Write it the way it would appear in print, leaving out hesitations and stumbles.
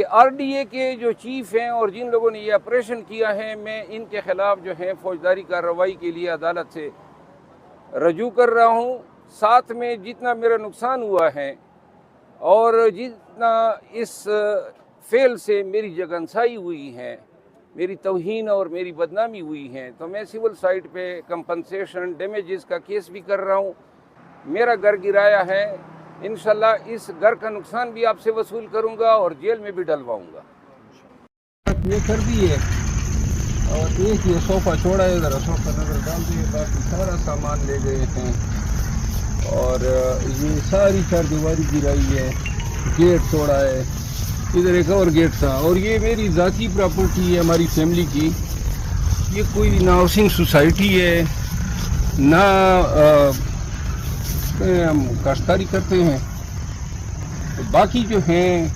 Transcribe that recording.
کہ R D A کے جو چیف ہیں اور جن لوگوں نے یہ آپریشن کیا ہے، میں ان کے خلاف جو ہے فوجداری کارروائی کے لیے عدالت سے رجوع کر رہا ہوں. ساتھ میں جتنا میرا نقصان ہوا ہے اور جتنا اس فعل سے میری جگنسائی ہوئی ہے، میری توہین اور میری بدنامی ہوئی ہے، تو میں سول سائٹ پہ کمپنسیشن ڈیمیجز کا کیس بھی کر رہا ہوں. میرا گھر گرایا ہے، انشاءاللہ اس گھر کا نقصان بھی آپ سے وصول کروں گا اور جیل میں بھی ڈلواؤں گا. یہ کر دی ہے اور ایک یہ صوفہ چھوڑا ہے، ذرا صوفہ نظر ڈال دیے، باقی سارا سامان لے گئے ہیں اور یہ ساری چار دیواری گرائی ہے، گیٹ توڑا ہے، ادھر ایک اور گیٹ تھا. اور یہ میری ذاتی پراپرٹی ہے ہماری فیملی کی. یہ کوئی نہ ہاؤسنگ سوسائٹی ہے، نہ ہم کاشتکاری کرتے ہیں. باقی جو ہیں